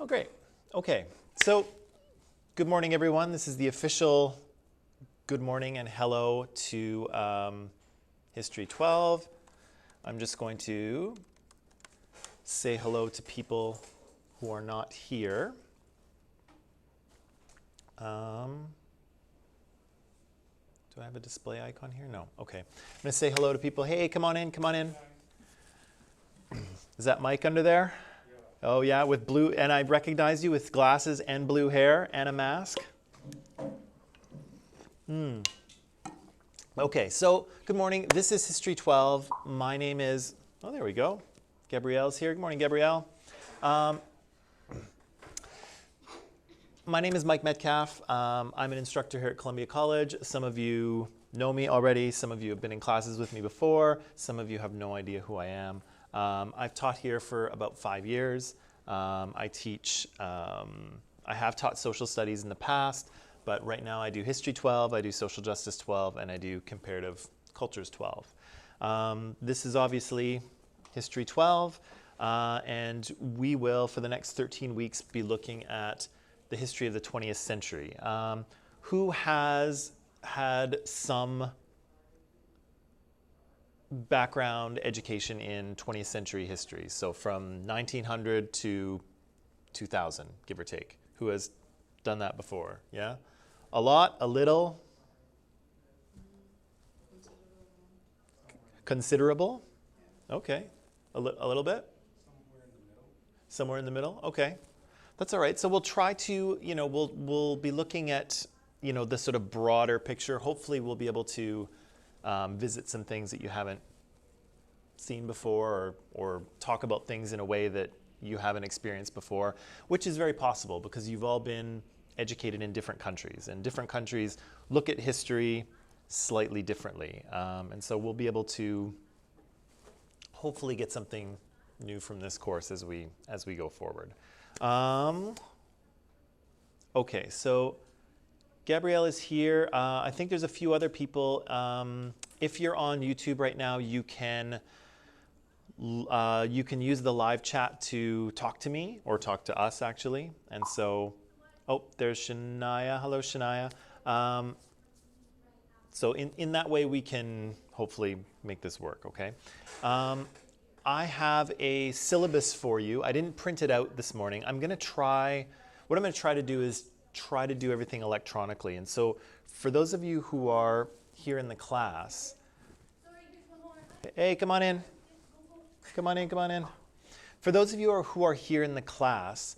Oh, great. Okay, so good morning, everyone. This is the official good morning and hello to History 12. I'm just going to say hello to people who are not here. Do I have a display icon here? No. Okay. I'm going to say hello to people. Hey, come on in, come on in. Is that Mike under there? Yeah. Oh, yeah, with blue, and I recognize you with glasses and blue hair and a mask. Okay, so good morning. This is History 12. My name is, oh, there we go. Gabrielle's here. Good morning, Gabrielle. My name is Mike Metcalf. I'm an instructor here at Columbia College. Some of you know me already. Some of you have been in classes with me before. Some of you have no idea who I am. I've taught here for about 5 years. I have taught social studies in the past, but right now I do History 12, I do Social Justice 12, and I do Comparative Cultures 12. This is obviously History 12, and we will, for the next 13 weeks, be looking at the history of the 20th century. Who has had some background education in 20th century history? So from 1900 to 2000, give or take. Who has done that before? Yeah? A lot? A little? Considerable? Okay. A little bit? Somewhere in the middle? Okay. That's all right. So we'll try to, we'll be looking at, the sort of broader picture. Hopefully we'll be able to visit some things that you haven't seen before, or talk about things in a way that you haven't experienced before, which is very possible because you've all been educated in different countries, and different countries look at history slightly differently. And so we'll be able to hopefully get something new from this course as we go forward. Okay, so Gabrielle is here. I think there's a few other people. If you're on YouTube right now, you can use the live chat to talk to me or talk to us, actually. And so, oh, there's Shania. Hello, Shania. So in that way, we can hopefully make this work, okay? I have a syllabus for you. I didn't print it out this morning. What I'm going to try to do is try to do everything electronically. And so for those of you who are here in the class, hey, come on in. Come on in, come on in. For those of you who are here in the class,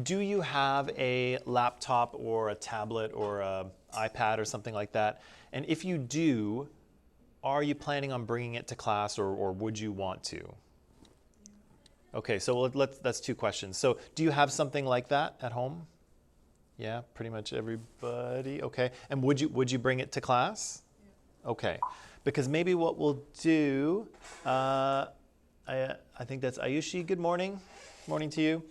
do you have a laptop or a tablet or an iPad or something like that? And if you do, are you planning on bringing it to class, or would you want to? Okay, so that's two questions. So do you have something like that at home? Yeah, pretty much everybody. Okay, and would you bring it to class? Yeah. Okay, because maybe what we'll do, I think that's Ayushi. Good morning. Morning to you.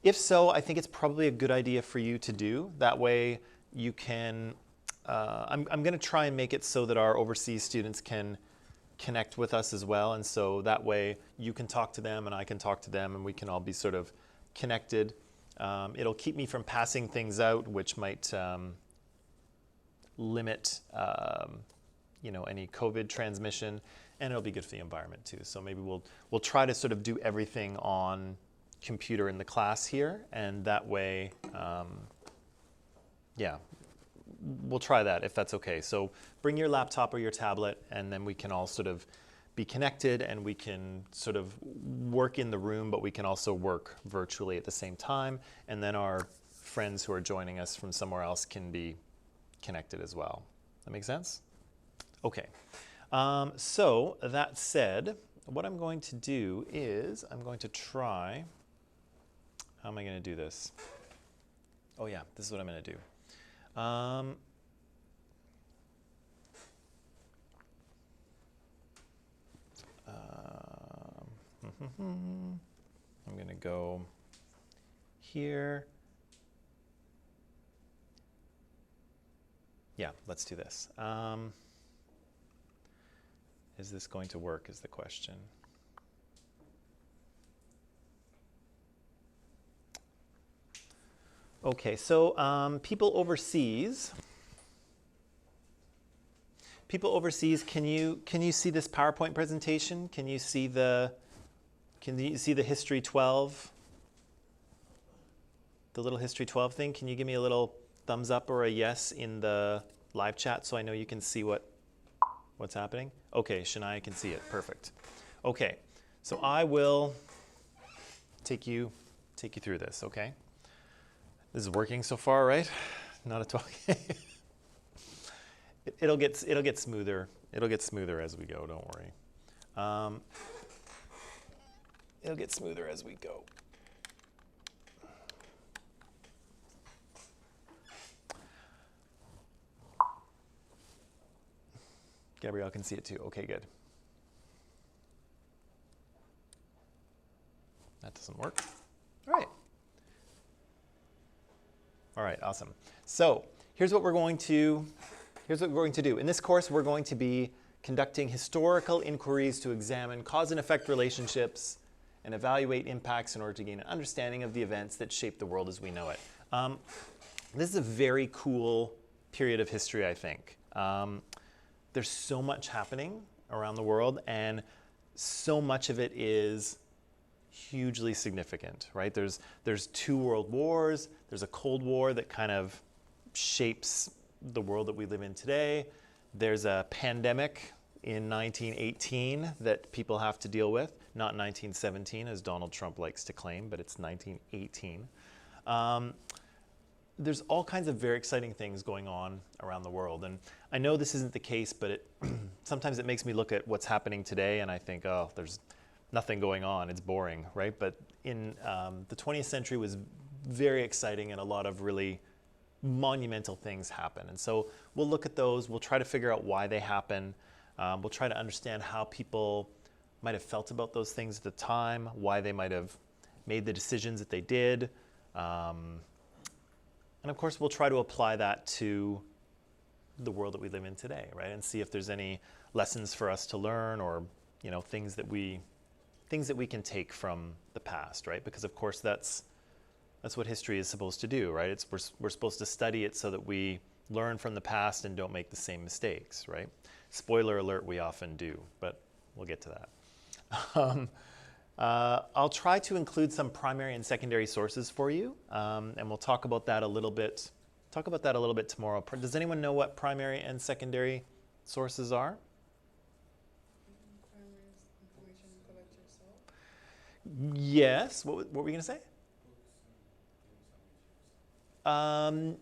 If so, I think it's probably a good idea for you to do. That way you can, I'm going to try and make it so that our overseas students can connect with us as well. And so that way you can talk to them and I can talk to them and we can all be sort of connected. It'll keep me from passing things out, which might limit any COVID transmission, and it'll be good for the environment too. So maybe we'll try to sort of do everything on computer in the class here, and that way, yeah, we'll try that if that's okay. So bring your laptop or your tablet, and then we can all sort of be connected, and we can sort of work in the room, but we can also work virtually at the same time, and then our friends who are joining us from somewhere else can be connected as well. That make sense? Okay. So that said, what I'm going to do is I'm going to try. How am I going to do this? Oh yeah, this is what I'm going to do. I'm going to go here. Yeah, let's do this. Is this going to work is the question. Okay, so people overseas, can you see this PowerPoint presentation? Can you see the History 12, the little History 12 thing? Can you give me a little thumbs up or a yes in the live chat so I know you can see what's happening? Okay, Shania can see it. Perfect. Okay, so I will take you through this. Okay, this is working so far, right? Not a talk. It'll get smoother. It'll get smoother as we go. Don't worry. It'll get smoother as we go. Gabrielle can see it too. Okay, good. That doesn't work. All right. All right, awesome. So here's what we're going to do. In this course, we're going to be conducting historical inquiries to examine cause and effect relationships and evaluate impacts in order to gain an understanding of the events that shape the world as we know it. This is a very cool period of history, I think. There's so much happening around the world, and so much of it is hugely significant, right? There's 2 world wars, there's a Cold War that kind of shapes the world that we live in today. There's a pandemic in 1918 that people have to deal with, not 1917 as Donald Trump likes to claim, but it's 1918. There's all kinds of very exciting things going on around the world. And I know this isn't the case, but sometimes it makes me look at what's happening today and I think, oh, there's nothing going on, it's boring, right? But in the 20th century was very exciting and a lot of really monumental things happen. And so we'll look at those, we'll try to figure out why they happen, we'll try to understand how people might have felt about those things at the time, why they might have made the decisions that they did. And of course, we'll try to apply that to the world that we live in today, right? And see if there's any lessons for us to learn, or things that we can take from the past, right? Because of course, that's what history is supposed to do, right? We're supposed to study it so that we learn from the past and don't make the same mistakes, right? Spoiler alert, we often do, but we'll get to that. I'll try to include some primary and secondary sources for you, and we'll talk about that a little bit. Tomorrow. Does anyone know what primary and secondary sources are? Primary information you collect yourself. Yes. What were we going to say?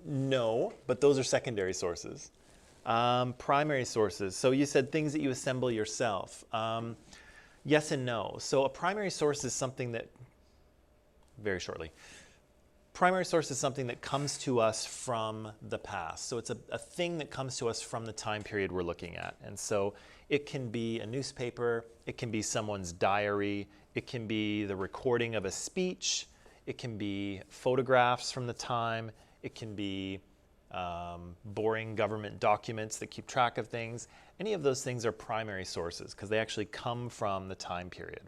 No, but those are secondary sources. Primary sources. So you said things that you assemble yourself. Yes and no. So a primary source is something that, very shortly, primary source is something that comes to us from the past. So it's a thing that comes to us from the time period we're looking at. And so it can be a newspaper, it can be someone's diary, it can be the recording of a speech, it can be photographs from the time, it can be boring government documents that keep track of things. Any of those things are primary sources because they actually come from the time period.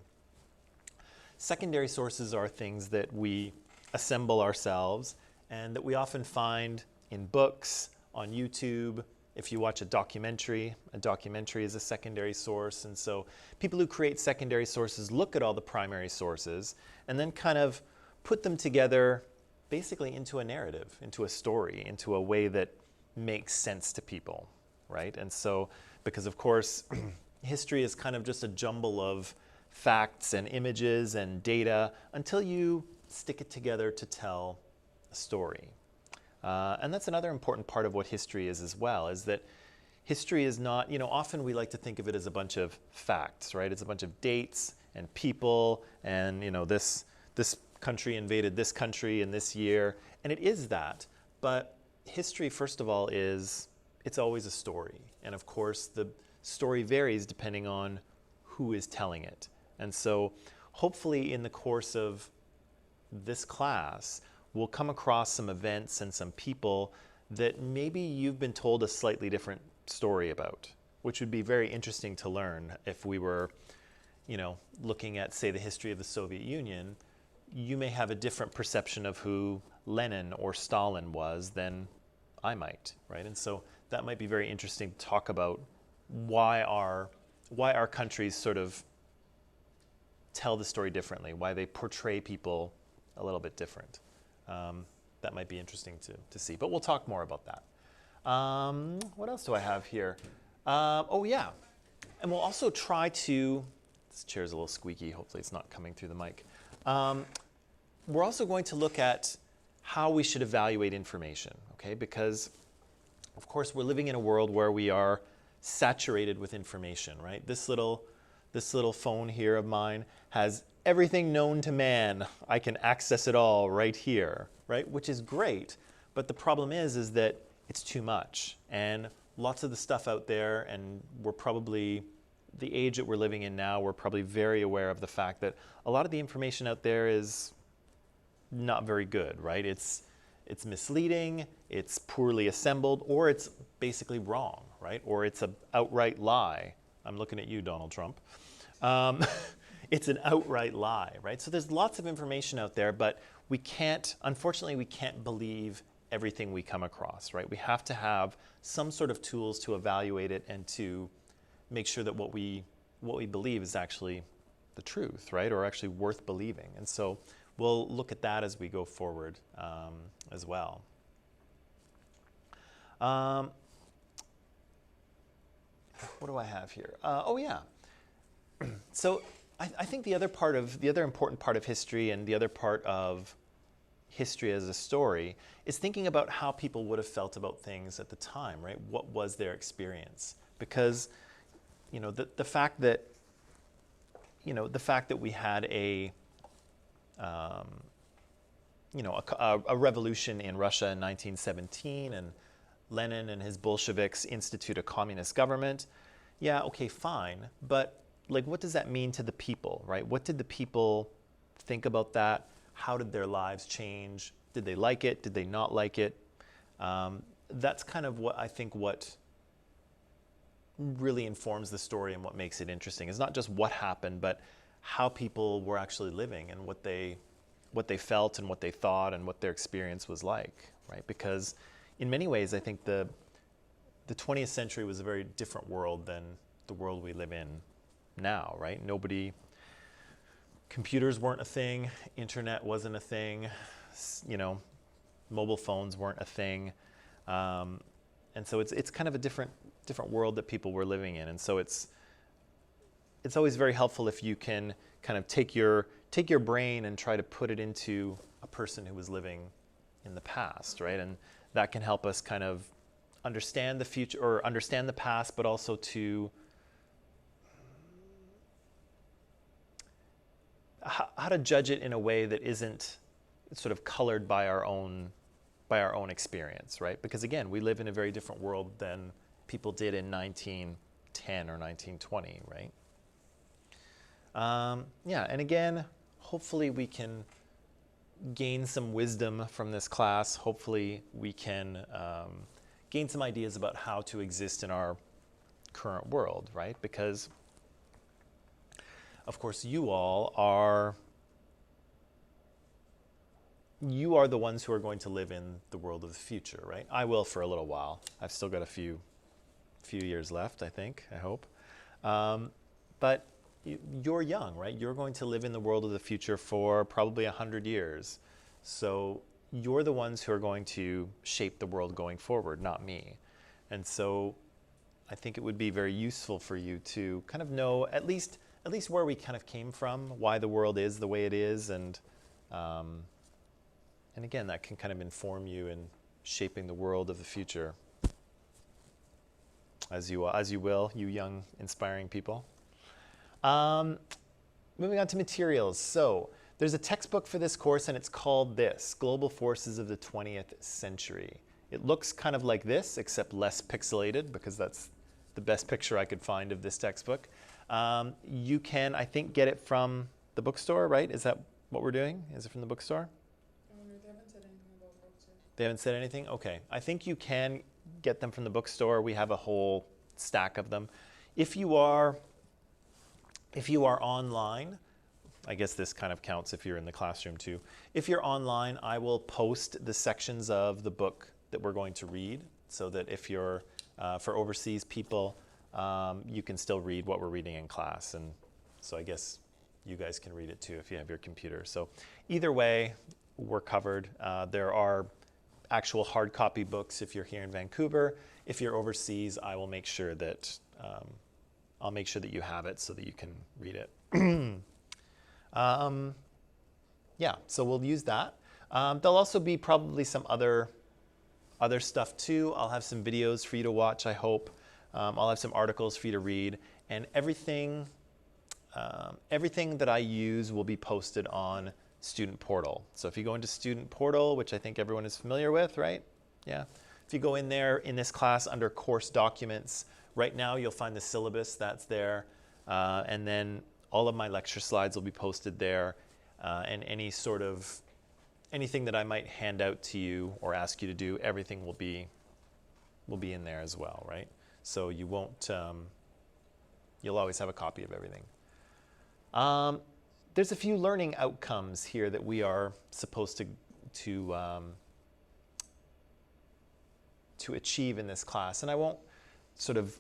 Secondary sources are things that we assemble ourselves and that we often find in books, on YouTube. If you watch a documentary is a secondary source. And so people who create secondary sources look at all the primary sources and then kind of put them together basically into a narrative, into a story, into a way that makes sense to people, right? And so, because of course, history is kind of just a jumble of facts and images and data until you stick it together to tell a story. And that's another important part of what history is as well, is that history is not, often we like to think of it as a bunch of facts, right? It's a bunch of dates and people and, this country invaded this country in this year, and it is that. But history, first of all, it's always a story. And of course, the story varies depending on who is telling it. And so hopefully in the course of this class, we'll come across some events and some people that maybe you've been told a slightly different story about, which would be very interesting to learn if we were, looking at, say, the history of the Soviet Union. You may have a different perception of who Lenin or Stalin was, then I might, right? And so that might be very interesting to talk about why our countries sort of tell the story differently, why they portray people a little bit different. That might be interesting to see, but we'll talk more about that. What else do I have here? Oh yeah, and we'll also try to, this chair's a little squeaky, hopefully it's not coming through the mic. We're also going to look at how we should evaluate information, okay? Because of course we're living in a world where we are saturated with information, right? This little phone here of mine has everything known to man. I can access it all right here, right? Which is great, but the problem is that it's too much. And lots of the stuff out there, and we're probably, the age that we're living in now, we're probably very aware of the fact that a lot of the information out there is not very good, right? It's misleading, it's poorly assembled, or it's basically wrong, right? Or it's an outright lie. I'm looking at you, Donald Trump. It's an outright lie, right? So there's lots of information out there, but we can't, unfortunately, we can't believe everything we come across, right? We have to have some sort of tools to evaluate it and to make sure that what we believe is actually the truth, right? Or actually worth believing. And so we'll look at that as we go forward as well. What do I have here? Oh yeah. So I think the other important part of history, and the other part of history as a story, is thinking about how people would have felt about things at the time, right? What was their experience? Because, you know, the fact that we had a revolution in Russia in 1917, and Lenin and his Bolsheviks institute a communist government. Yeah, okay, fine, but like, what does that mean to the people, right? What did the people think about that? How did their lives change? Did they like it? Did they not like it? That's kind of what I think what really informs the story and what makes it interesting. It's not just what happened, but how people were actually living and what they felt and what they thought and what their experience was like, right? Because in many ways, I think the 20th century was a very different world than the world we live in now, right? Computers weren't a thing, internet wasn't a thing, you know, mobile phones weren't a thing, and so it's kind of a different world that people were living in, and so it's always very helpful if you can kind of take your brain and try to put it into a person who was living in the past, right? And that can help us kind of understand the future or understand the past, but also to how to judge it in a way that isn't sort of colored by our own experience, right? Because again, we live in a very different world than people did in 1910 or 1920, right? Yeah, and again, hopefully we can gain some wisdom from this class. Hopefully we can gain some ideas about how to exist in our current world, right? Because of course, you are the ones who are going to live in the world of the future, right? I will for a little while. I've still got a few years left, I think, I hope. But you're young, right? You're going to live in the world of the future for probably 100 years. So you're the ones who are going to shape the world going forward, not me. And so I think it would be very useful for you to kind of know at least where we kind of came from, why the world is the way it is, and again, that can kind of inform you in shaping the world of the future, as you will, you young, inspiring people. Moving on to materials. So there's a textbook for this course, and it's called this, Global Forces of the 20th Century. It looks kind of like this, except less pixelated, because that's the best picture I could find of this textbook. You can, I think, get it from the bookstore, right? Is that what we're doing? Is it from the bookstore? They haven't said anything about bookstores. They haven't said anything? Okay. I think you can get them from the bookstore. We have a whole stack of them. If you are online, I guess this kind of counts if you're in the classroom too. If you're online, I will post the sections of the book that we're going to read so that if you're, for overseas people, you can still read what we're reading in class. And so I guess you guys can read it too if you have your computer. So either way, we're covered. There are actual hard copy books if you're here in Vancouver. If you're overseas, I will make sure that I'll make sure that you have it so that you can read it. Yeah, so we'll use that. There'll also be probably some other stuff too. I'll have some videos for you to watch, I hope. I'll have some articles for you to read, and everything that I use will be posted on Student Portal. So if you go into Student Portal, which I think everyone is familiar with, right? Yeah. If you go in there in this class under Course Documents, right now you'll find the syllabus that's there, and then all of my lecture slides will be posted there, and anything that I might hand out to you or ask you to do, everything will be in there as well, right? So you won't, you'll always have a copy of everything. There's a few learning outcomes here that we are supposed to achieve in this class, and I won't sort of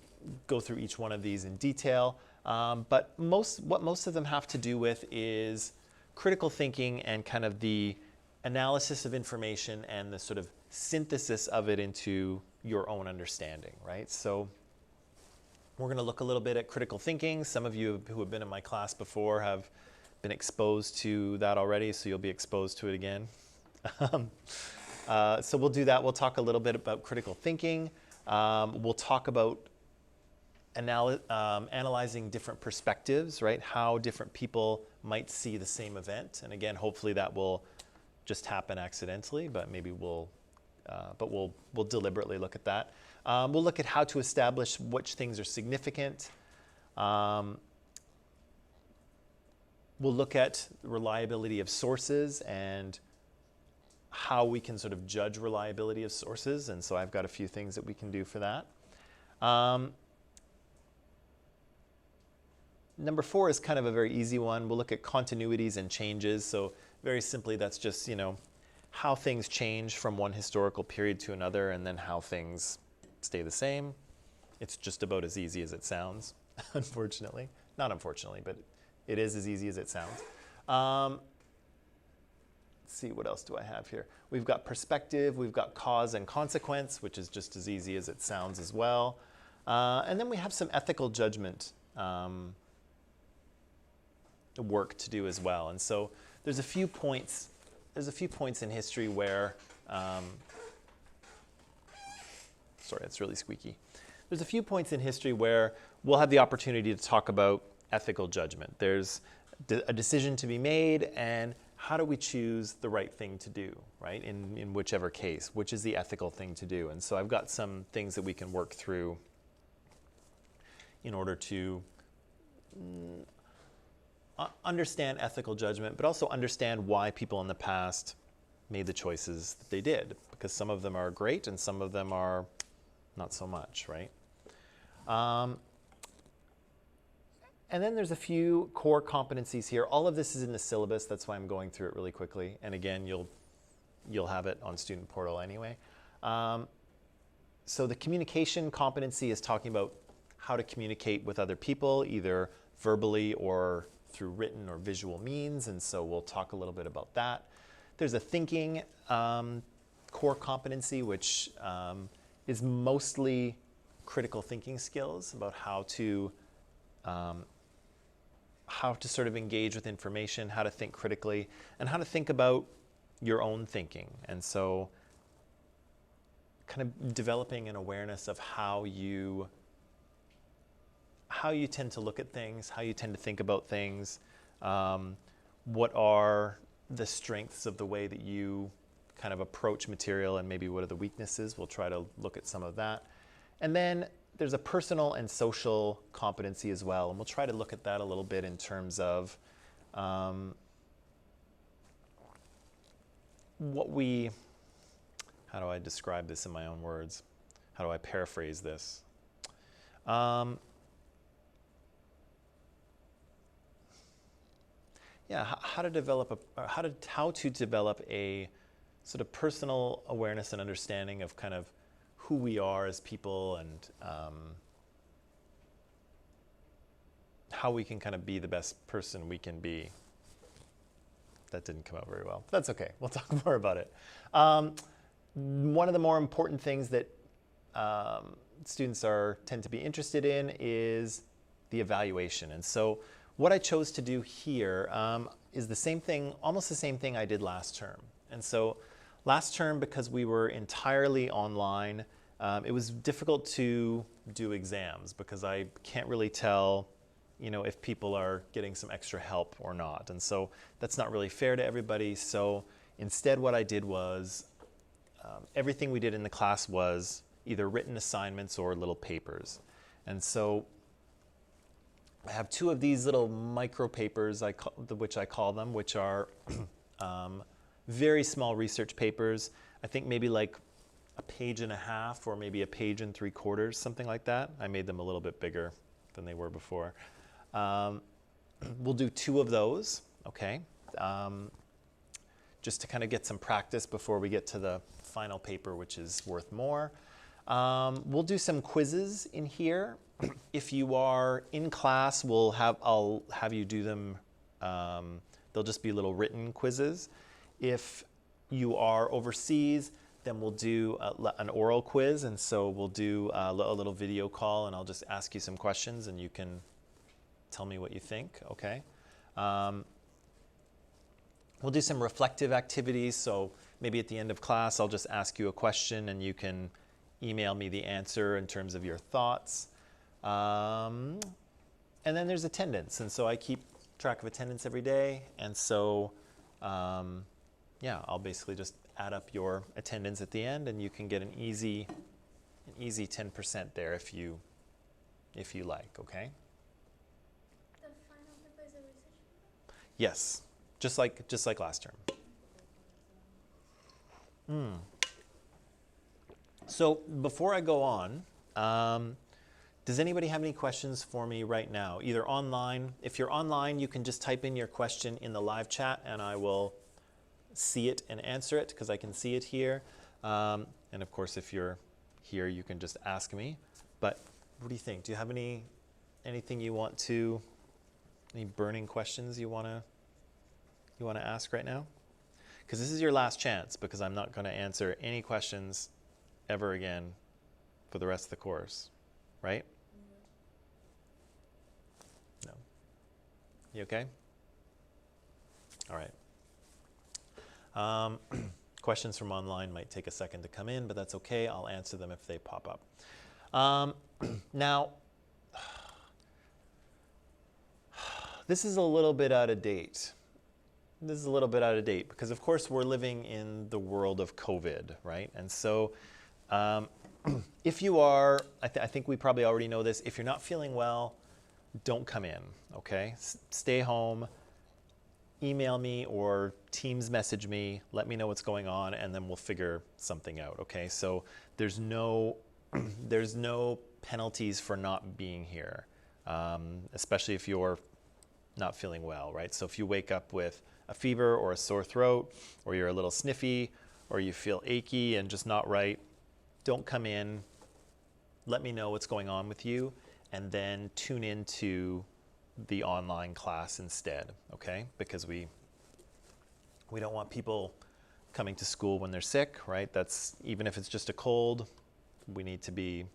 go through each one of these in detail, but what most of them have to do with is critical thinking and kind of the analysis of information and the sort of synthesis of it into your own understanding, right? So we're going to look a little bit at critical thinking. Some of you who have been in my class before have been exposed to that already, so you'll be exposed to it again. So we'll do that. We'll talk a little bit about critical thinking. We'll talk about analyzing different perspectives, right? How different people might see the same event. And again, hopefully that will just happen accidentally, but maybe we'll deliberately look at that. We'll look at how to establish which things are significant. We'll look at reliability of sources and how we can sort of judge reliability of sources. And so I've got a few things that we can do for that. Number 4 is kind of a very easy one. We'll look at continuities and changes. So very simply, that's just, how things change from one historical period to another and then how things stay the same. It's just about as easy as it sounds, unfortunately. Not unfortunately, but it is as easy as it sounds. Let's see, what else do I have here? We've got perspective, we've got cause and consequence, which is just as easy as it sounds as well. And then we have some ethical judgment work to do as well. And so there's a few points in history where, sorry, it's really squeaky. There's a few points in history where we'll have the opportunity to talk about ethical judgment. There's a decision to be made, and how do we choose the right thing to do, right? In whichever case, which is the ethical thing to do. And so I've got some things that we can work through in order to understand ethical judgment, but also understand why people in the past made the choices that they did, because some of them are great and some of them are not so much, right? And then there's a few core competencies here. All of this is in the syllabus. That's why I'm going through it really quickly. And again, you'll have it on Student Portal anyway. So the communication competency is talking about how to communicate with other people, either verbally or through written or visual means. And so we'll talk a little bit about that. There's a thinking core competency, which is mostly critical thinking skills about how to sort of engage with information, how to think critically, and how to think about your own thinking. And so kind of developing an awareness of how you tend to look at things, how you tend to think about things, what are the strengths of the way that you kind of approach material, and maybe what are the weaknesses. We'll try to look at some of that. And then there's a personal and social competency as well, and we'll try to look at that a little bit in terms of how do I describe this in my own words? How do I paraphrase this? yeah, how to develop how to develop a sort of personal awareness and understanding of kind of who we are as people and how we can kind of be the best person we can be. That didn't come out very well. That's okay. We'll talk more about it. One of the more important things that students tend to be interested in is the evaluation. And so what I chose to do here is the same thing, almost the same thing I did last term. And so last term, because we were entirely online, it was difficult to do exams because I can't really tell, if people are getting some extra help or not. And so that's not really fair to everybody. So instead what I did was everything we did in the class was either written assignments or little papers. And so I have two of these little micro papers, which I call them, which are very small research papers. I think maybe like a page and a half or maybe a page and 3/4, something like that. I made them a little bit bigger than they were before. We'll do 2 of those, okay? Just to kind of get some practice before we get to the final paper, which is worth more. We'll do some quizzes in here. If you are in class, I'll have you do them. They'll just be little written quizzes. If you are overseas, then we'll do an oral quiz, and so we'll do a little video call, and I'll just ask you some questions, and you can tell me what you think, okay? We'll do some reflective activities, so maybe at the end of class, I'll just ask you a question, and you can email me the answer in terms of your thoughts. And then there's attendance, and so I keep track of attendance every day, and so yeah, I'll basically just add up your attendance at the end, and you can get an easy 10% there if you like, okay? The final paper is a research paper? Yes, just like last term. So before I go on, does anybody have any questions for me right now? Either online. If you're online, you can just type in your question in the live chat, and I will see it and answer it because I can see it here. And of course, if you're here, you can just ask me. But what do you think? Do you have anything you want to, any burning questions you want to ask right now? Because this is your last chance, because I'm not going to answer any questions ever again for the rest of the course, right? No. You okay? All right. Questions from online might take a second to come in, but that's okay. I'll answer them if they pop up. Now, this is a little bit out of date. This is a little bit out of date because, of course, we're living in the world of COVID, right? And so if you are, I think we probably already know this, if you're not feeling well, don't come in, okay? Stay home. Email me or Teams message me, let me know what's going on, and then we'll figure something out, okay? So there's no penalties for not being here, especially if you're not feeling well, right? So if you wake up with a fever or a sore throat, or you're a little sniffy, or you feel achy and just not right, don't come in. Let me know what's going on with you, and then tune into the online class instead, okay? Because we don't want people coming to school when they're sick, right? That's, even if it's just a cold, we need to be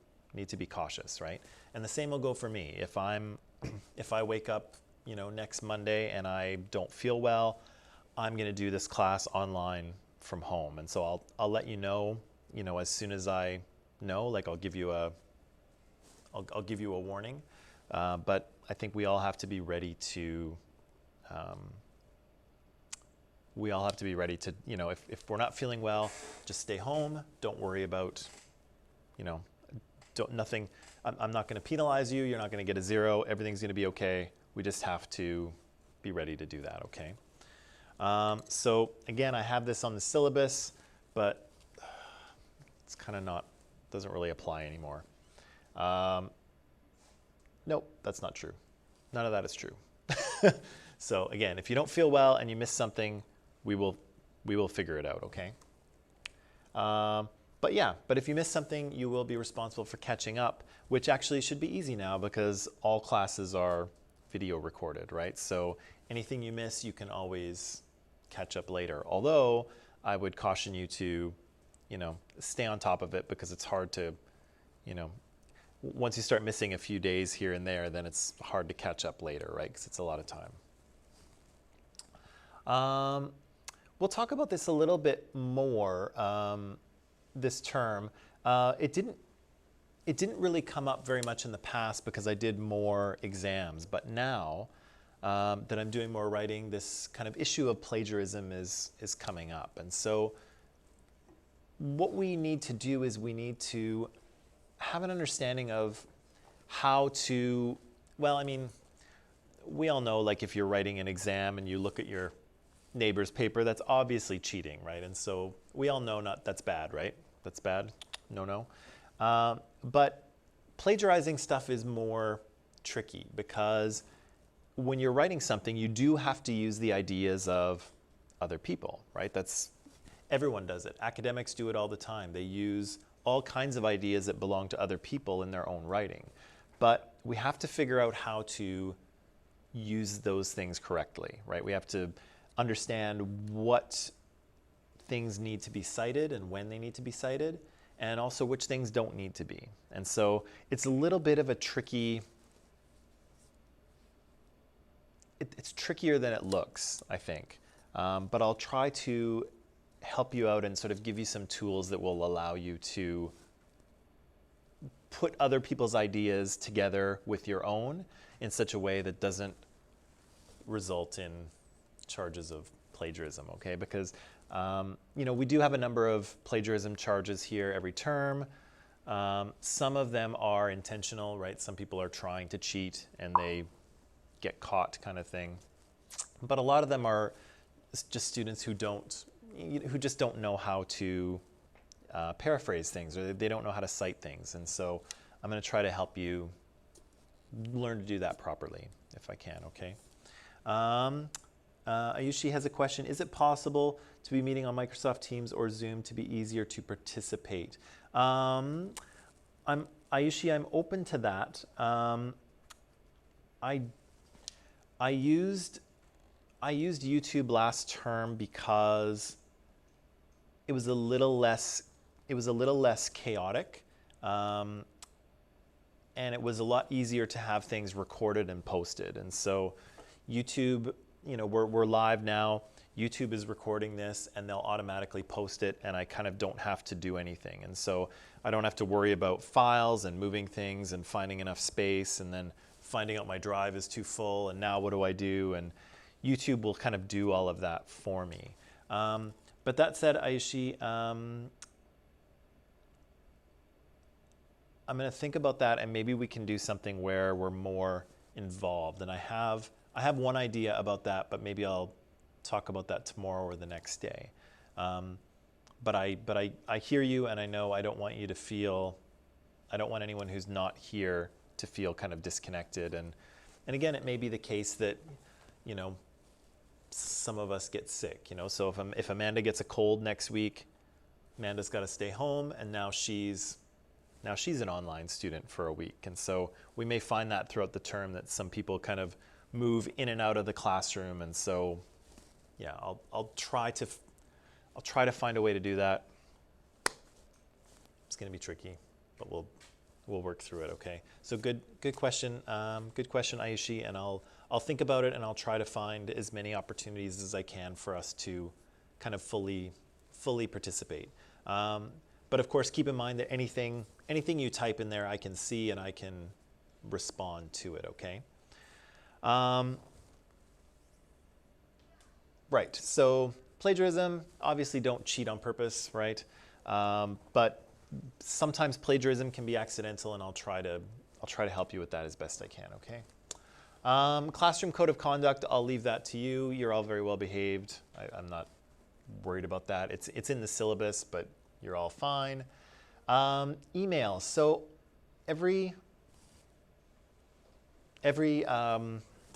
cautious, right? And the same will go for me. If I wake up, next Monday and I don't feel well, I'm going to do this class online from home. And so I'll let you know, as soon as I know, like I'll give you a warning. But I think we all have to be ready to, if we're not feeling well, just stay home. Don't worry about, nothing. I'm not going to penalize you. You're not going to get a 0. Everything's going to be okay. We just have to be ready to do that, okay? So again, I have this on the syllabus, but it's kind of doesn't really apply anymore. Nope, that's not true. None of that is true. So again, if you don't feel well and you miss something, we will figure it out, okay? But yeah, but if you miss something, you will be responsible for catching up, which actually should be easy now because all classes are video recorded, right? So anything you miss, you can always catch up later. Although I would caution you to, stay on top of it because it's hard to, once you start missing a few days here and there, then it's hard to catch up later, right? Because it's a lot of time. We'll talk about this a little bit more this term. It didn't really come up very much in the past because I did more exams, but now that I'm doing more writing, this kind of issue of plagiarism is coming up. And so what we need to do is we need to have an understanding of how to, well, I mean, we all know, like if you're writing an exam and you look at your neighbor's paper, that's obviously cheating, right? And so we all know that's bad, right? That's bad, no. But plagiarizing stuff is more tricky because when you're writing something, you do have to use the ideas of other people, right? Everyone does it. Academics do it all the time. They use all kinds of ideas that belong to other people in their own writing. But we have to figure out how to use those things correctly, right? We have to understand what things need to be cited and when they need to be cited, and also which things don't need to be. And so it's a little bit of a tricky, it's trickier than it looks, I think. But I'll try to help you out and sort of give you some tools that will allow you to put other people's ideas together with your own in such a way that doesn't result in charges of plagiarism, okay? Because we do have a number of plagiarism charges here every term. Some of them are intentional, right? Some people are trying to cheat and they get caught, kind of thing. But a lot of them are just students who just don't know how to paraphrase things, or they don't know how to cite things. And so I'm going to try to help you learn to do that properly if I can, okay? Ayushi has a question. Is it possible to be meeting on Microsoft Teams or Zoom to be easier to participate? Ayushi, I'm open to that. I used YouTube last term because it was a little less chaotic, and it was a lot easier to have things recorded and posted. And so YouTube, we're live now. YouTube is recording this and they'll automatically post it, and I kind of don't have to do anything. And so I don't have to worry about files and moving things and finding enough space and then finding out my drive is too full and now what do I do? And YouTube will kind of do all of that for me. But that said, Aishi, I'm going to think about that, and maybe we can do something where we're more involved. And I have one idea about that, but maybe I'll talk about that tomorrow or the next day. But I hear you, and I know I don't want anyone who's not here to feel kind of disconnected. And again, it may be the case that, some of us get sick, So if Amanda gets a cold next week, Amanda's got to stay home, and now she's an online student for a week. And so we may find that throughout the term that some people kind of move in and out of the classroom. And so, yeah, I'll try to find a way to do that. It's going to be tricky, but we'll work through it, okay? So good question, Ayushi, and I'll think about it, and I'll try to find as many opportunities as I can for us to kind of fully participate. But of course, keep in mind that anything you type in there, I can see and I can respond to it, okay? Right, so plagiarism, obviously don't cheat on purpose, right? But sometimes plagiarism can be accidental, and I'll try to help you with that as best I can, okay? Classroom code of conduct, I'll leave that to you. You're all very well behaved. I'm not worried about that. It's in the syllabus, but you're all fine. Email. So every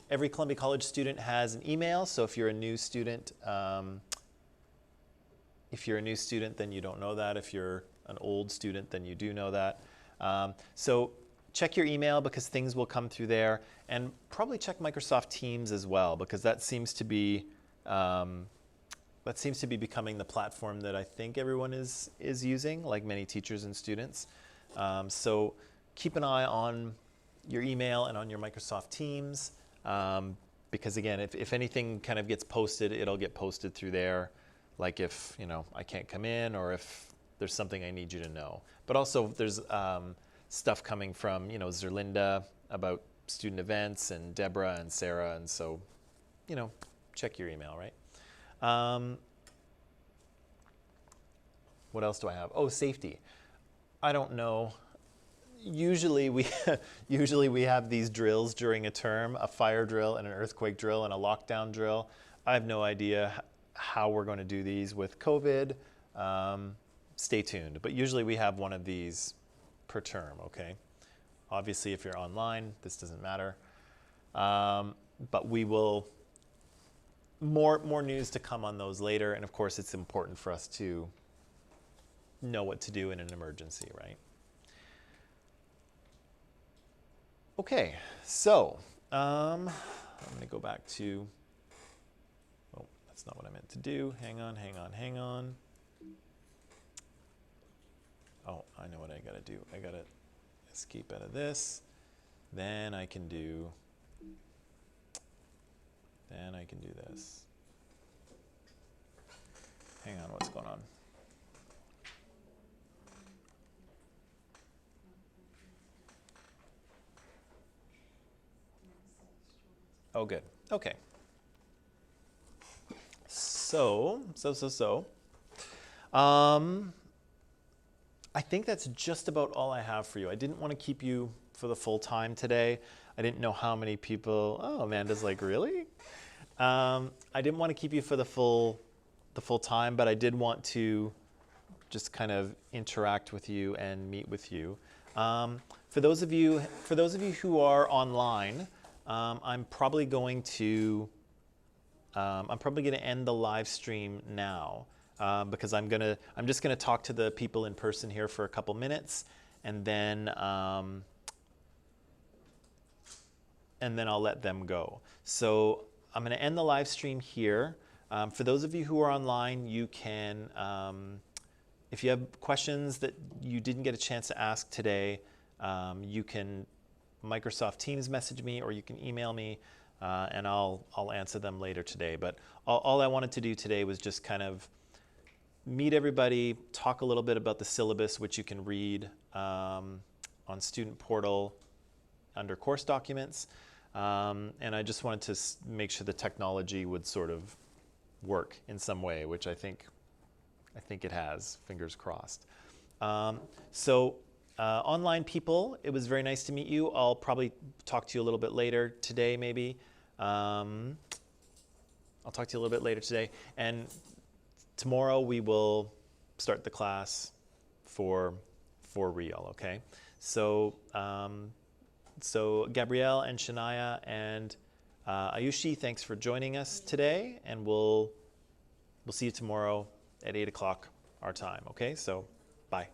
every Columbia College student has an email, so if you're a new student, then you don't know that. If you're an old student, then you do know that. So check your email because things will come through there, and probably check Microsoft Teams as well because that seems to be becoming the platform that I think everyone is using, like many teachers and students. So keep an eye on your email and on your Microsoft Teams because again, if anything kind of gets posted, it'll get posted through there. Like if I can't come in or if there's something I need you to know. But also there's stuff coming from Zerlinda about student events and Deborah and Sarah, and so check your email, right? What else do I have? Oh, safety. I don't know. Usually we have these drills during a term, a fire drill and an earthquake drill and a lockdown drill. I have no idea how we're going to do these with COVID. Stay tuned. But usually we have one of these per term, okay? Obviously, if you're online, this doesn't matter. But we will, more news to come on those later. And of course, it's important for us to know what to do in an emergency, right? Okay, so I'm going to go back to, oh, that's not what I meant to do. Hang on. Oh, I know what I got to do. I got to escape out of this. Then I can do this. Hang on, what's going on? Oh, good. Okay. So. I think that's just about all I have for you. I didn't want to keep you for the full time today. I didn't know how many people. Oh, Amanda's like, really? I didn't want to keep you for the full time, but I did want to just kind of interact with you and meet with you. For those of you who are online, I'm probably going to end the live stream now because I'm just gonna talk to the people in person here for a couple minutes, and then I'll let them go. So I'm gonna end the live stream here. For those of you who are online, you can, if you have questions that you didn't get a chance to ask today, you can Microsoft Teams message me or you can email me and I'll answer them later today. But all I wanted to do today was just kind of meet everybody, talk a little bit about the syllabus, which you can read on Student Portal under course documents. And I just wanted to make sure the technology would sort of work in some way, which I think it has, fingers crossed. Online people, it was very nice to meet you. I'll probably talk to you a little bit later today, maybe. I'll talk to you a little bit later today. And tomorrow we will start the class for real, okay? So Gabrielle and Shania and Ayushi, thanks for joining us today, and we'll see you tomorrow at 8 o'clock our time, okay? So, bye.